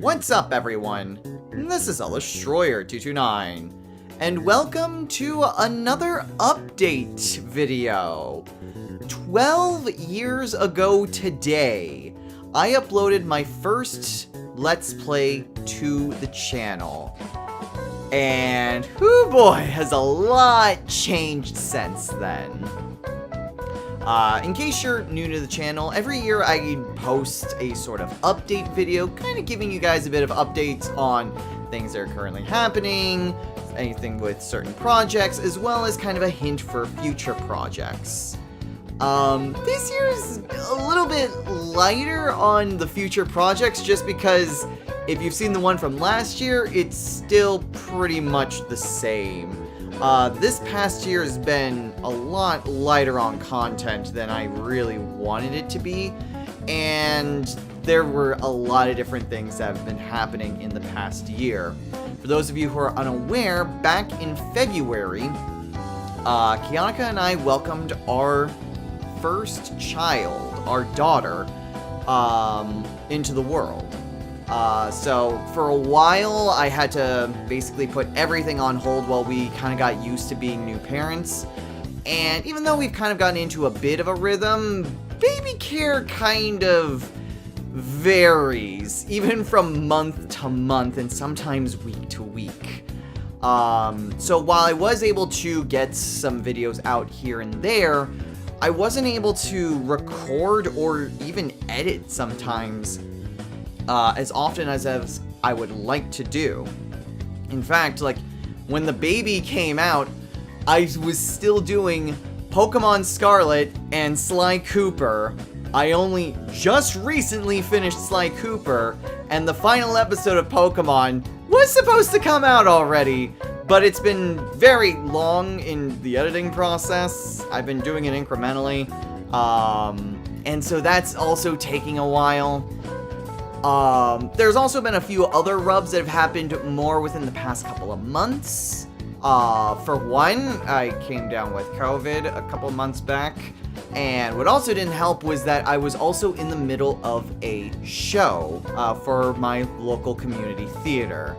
What's up, everyone? This is Destroyer229, and welcome to another update video. 12 years ago today, I uploaded my first Let's Play to the channel. And, whoo boy, has a lot changed since then. In case you're new to the channel, every year I post a sort of update video, kind of giving you guys a bit of updates on things that are currently happening, anything with certain projects, as well as kind of a hint for future projects. This year's a little bit lighter on the future projects, just because if you've seen the one from last year, it's still pretty much the same. This past year has been a lot lighter on content than I really wanted it to be, and there were a lot of different things that have been happening in the past year. For those of you who are unaware, back in February, Kianika and I welcomed our first child, our daughter, into the world. So for a while, I had to basically put everything on hold while we kind of got used to being new parents. And even though we've kind of gotten into a bit of a rhythm, baby care kind of varies, even from month to month and sometimes week to week. So while I was able to get some videos out here and there, I wasn't able to record or even edit sometimes as often as I would like to do. In fact, like, when the baby came out, I was still doing Pokemon Scarlet and Sly Cooper. I only just recently finished Sly Cooper, and the final episode of Pokemon was supposed to come out already, but it's been very long in the editing process. I've been doing it incrementally, and so that's also taking a while. There's also been a few other rubs that have happened more within the past couple of months. For one, I came down with COVID a couple months back, and what also didn't help was that I was also in the middle of a show for my local community theater.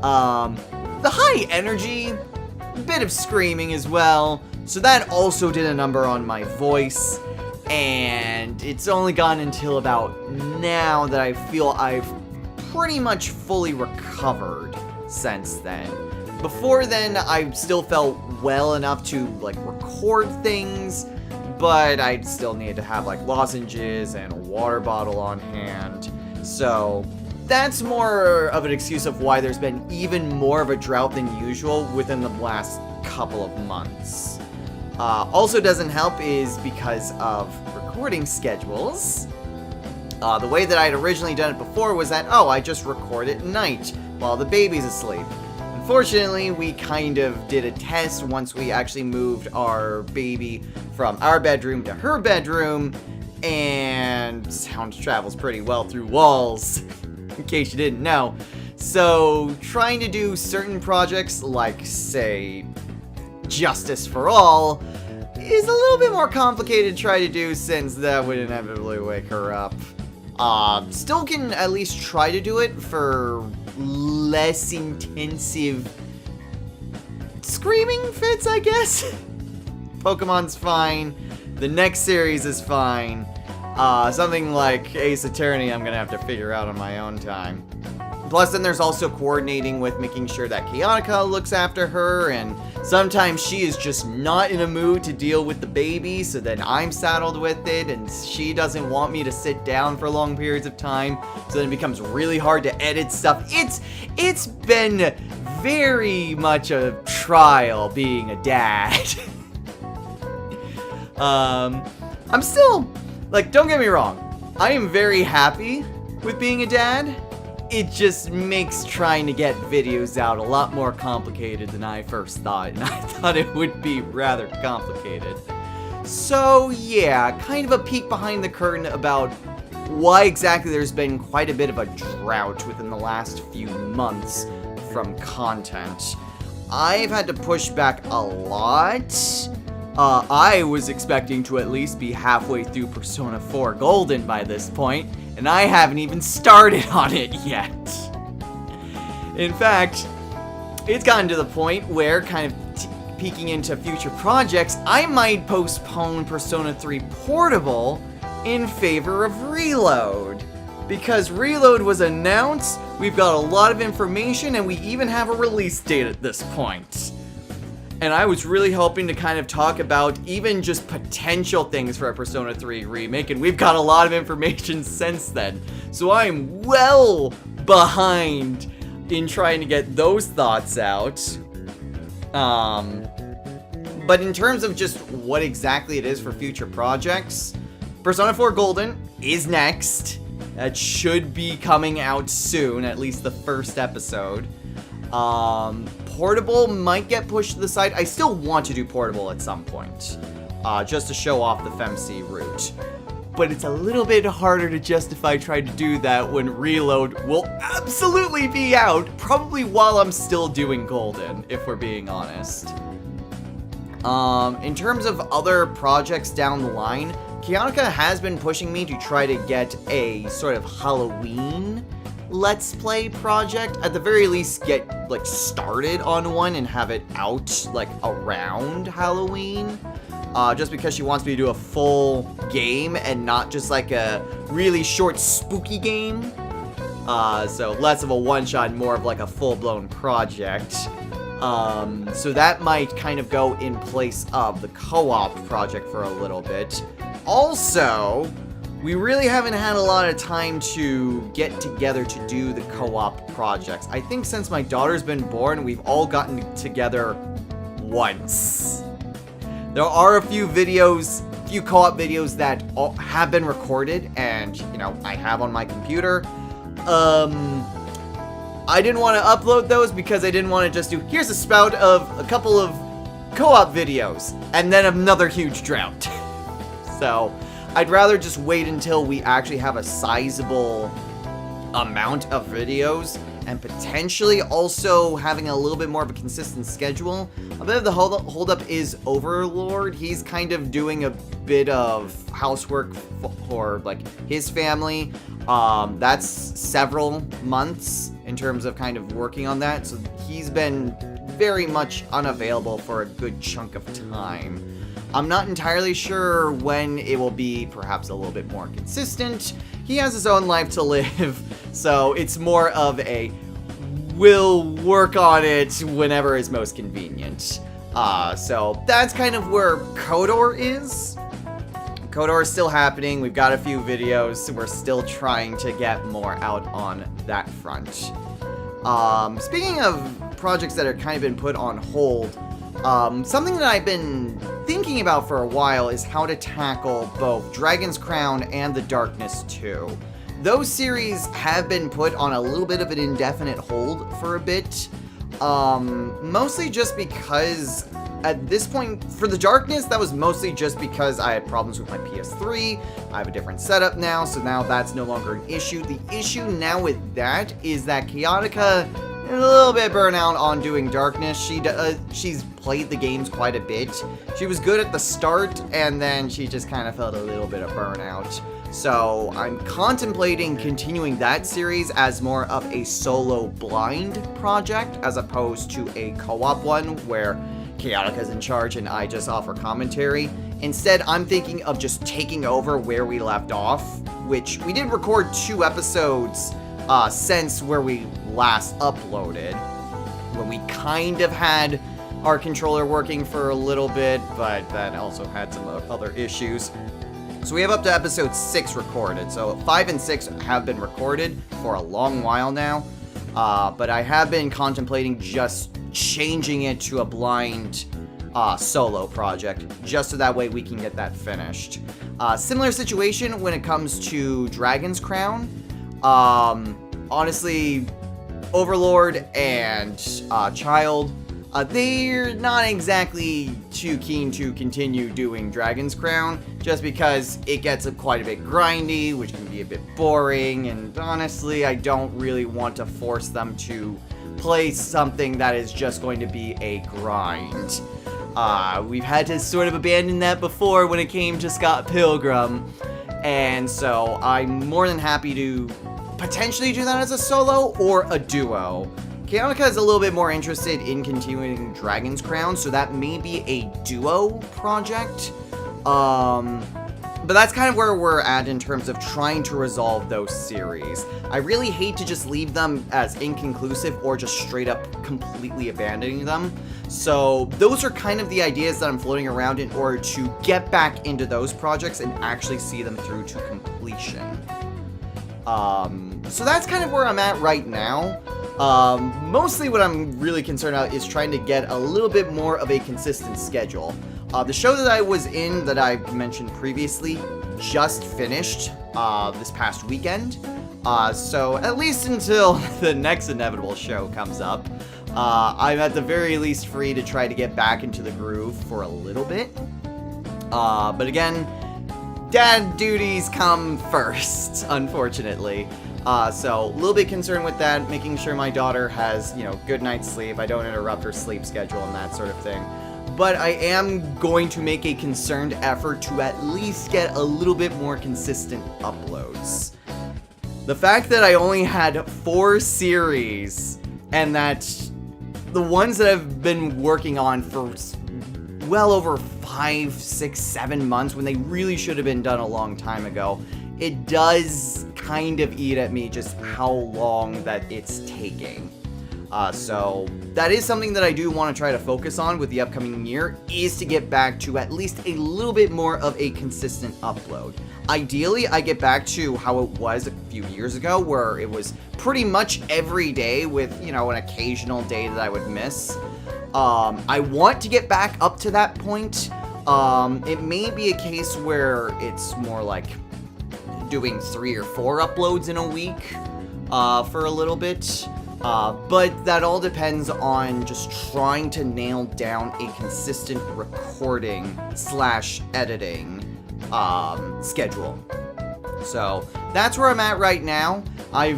The high energy, a bit of screaming as well, so that also did a number on my voice. And it's only gone until about now that I feel I've pretty much fully recovered since then. Before then, I still felt well enough to, like, record things, but I still needed to have, like, lozenges and a water bottle on hand. So that's more of an excuse of why there's been even more of a drought than usual within the last couple of months. Also doesn't help is because of recording schedules. The way that I had originally done it before was that, I just record at night while the baby's asleep. Unfortunately, we kind of did a test once we actually moved our baby from our bedroom to her bedroom, and sound travels pretty well through walls, in case you didn't know. So, trying to do certain projects like, say, Justice for All is a little bit more complicated to try to do, since that would inevitably wake her up. Still can at least try to do it for less intensive screaming fits, I guess. Pokemon's fine. The next series is fine. Something like Ace Attorney I'm gonna have to figure out on my own time. Plus, then there's also coordinating with making sure that Kianika looks after her, and sometimes she is just not in a mood to deal with the baby, so then I'm saddled with it, and she doesn't want me to sit down for long periods of time, so then it becomes really hard to edit stuff. It's been very much a trial being a dad. I'm still, like, don't get me wrong, I am very happy with being a dad. It just makes trying to get videos out a lot more complicated than I first thought, and I thought it would be rather complicated. So yeah, kind of a peek behind the curtain about why exactly there's been quite a bit of a drought within the last few months from content. I've had to push back a lot. I was expecting to at least be halfway through Persona 4 Golden by this point, and I haven't even started on it yet. In fact, it's gotten to the point where, kind of peeking into future projects, I might postpone Persona 3 Portable in favor of Reload. Because Reload was announced, we've got a lot of information, and we even have a release date at this point. And I was really hoping to kind of talk about even just potential things for a Persona 3 remake, and we've got a lot of information since then. So I'm well behind in trying to get those thoughts out. But in terms of just what exactly it is for future projects, Persona 4 Golden is next. That should be coming out soon, at least the first episode. Portable might get pushed to the side. I still want to do Portable at some point, just to show off the FemC route. But it's a little bit harder to justify trying to do that when Reload will absolutely be out, probably while I'm still doing Golden, if we're being honest. In terms of other projects down the line, Kiyonica has been pushing me to try to get a sort of Halloween Let's Play project. At the very least, get, like, started on one and have it out, like, around Halloween. Just because she wants me to do a full game and not just, like, a really short, spooky game. So less of a one-shot, more of, like, a full-blown project. So that might kind of go in place of the co-op project for a little bit. Also, we really haven't had a lot of time to get together to do the co-op projects. I think since my daughter's been born, we've all gotten together once. There are a few co-op videos that have been recorded and, you know, I have on my computer. I didn't want to upload those because I didn't want to just do, here's a spout of a couple of co-op videos, and then another huge drought. So, I'd rather just wait until we actually have a sizable amount of videos, and potentially also having a little bit more of a consistent schedule. A bit of the holdup is Overlord. He's kind of doing a bit of housework for like his family. That's several months in terms of kind of working on that. So he's been very much unavailable for a good chunk of time. I'm not entirely sure when it will be perhaps a little bit more consistent. He has his own life to live, so it's more of a we'll work on it whenever is most convenient. So that's kind of where KOTOR is. KOTOR is still happening. We've got a few videos. We're still trying to get more out on that front. Speaking of projects that have kind of been put on hold, something that I've been thinking about for a while is how to tackle both Dragon's Crown and The Darkness 2. Those series have been put on a little bit of an indefinite hold for a bit, mostly just because at this point, for The Darkness, that was mostly just because I had problems with my PS3. I have a different setup now, so now that's no longer an issue. The issue now with that is that Kiyonica is a little bit burnt out on doing Darkness. She's played the games quite a bit. She was good at the start, and then she just kind of felt a little bit of burnout. So I'm contemplating continuing that series as more of a solo blind project, as opposed to a co-op one where Kiyotica's in charge and I just offer commentary. Instead, I'm thinking of just taking over where we left off, which we did record 2 episodes since where we last uploaded, when we kind of had our controller working for a little bit, but that also had some other issues. So we have up to episode 6 recorded. So 5 and 6 have been recorded for a long while now. But I have been contemplating just changing it to a blind solo project, just so that way we can get that finished. Similar situation when it comes to Dragon's Crown. Honestly, Overlord and Child, they're not exactly too keen to continue doing Dragon's Crown, just because it gets quite a bit grindy, which can be a bit boring, and honestly, I don't really want to force them to play something that is just going to be a grind. We've had to sort of abandon that before when it came to Scott Pilgrim, and so I'm more than happy to potentially do that as a solo or a duo. Chaotica is a little bit more interested in continuing Dragon's Crown, so that may be a duo project. But that's kind of where we're at in terms of trying to resolve those series. I really hate to just leave them as inconclusive or just straight up completely abandoning them. So those are kind of the ideas that I'm floating around in order to get back into those projects and actually see them through to completion. So that's kind of where I'm at right now. Mostly what I'm really concerned about is trying to get a little bit more of a consistent schedule. The show that I was in, that I mentioned previously, just finished this past weekend. So at least until the next inevitable show comes up, I'm at the very least free to try to get back into the groove for a little bit. But again, dad duties come first, unfortunately. So a little bit concerned with that, making sure my daughter has, good night's sleep. I don't interrupt her sleep schedule and that sort of thing. But I am going to make a concerted effort to at least get a little bit more consistent uploads. The fact that I only had 4 series, and that the ones that I've been working on for well over 5, 6, 7 months, when they really should have been done a long time ago, it does kind of eat at me just how long that it's taking. So that is something that I do want to try to focus on with the upcoming year, is to get back to at least a little bit more of a consistent upload. Ideally, I get back to how it was a few years ago, where it was pretty much every day with, an occasional day that I would miss. I want to get back up to that point. It may be a case where it's more like doing 3 or 4 uploads in a week for a little bit. But that all depends on just trying to nail down a consistent recording / editing schedule. So that's where I'm at right now. I've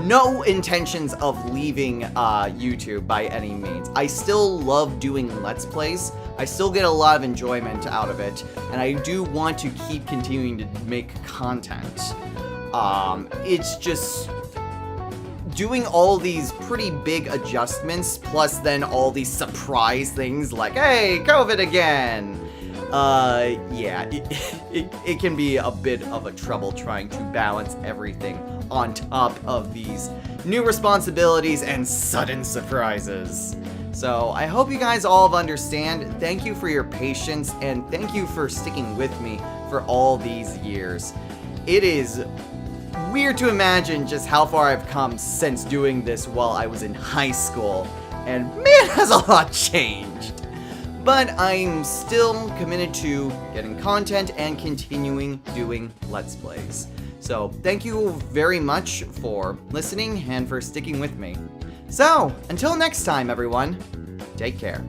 no intentions of leaving YouTube by any means. I still love doing Let's Plays. I still get a lot of enjoyment out of it, and I do want to keep continuing to make content. It's just doing all these pretty big adjustments, plus then all these surprise things like, hey, COVID again. Yeah, it can be a bit of a trouble trying to balance everything on top of these new responsibilities and sudden surprises. So I hope you guys all understand. Thank you for your patience, and thank you for sticking with me for all these years. It is weird to imagine just how far I've come since doing this while I was in high school, and man, has a lot changed. But I'm still committed to getting content and continuing doing Let's Plays. So thank you very much for listening and for sticking with me. So until next time, everyone, take care.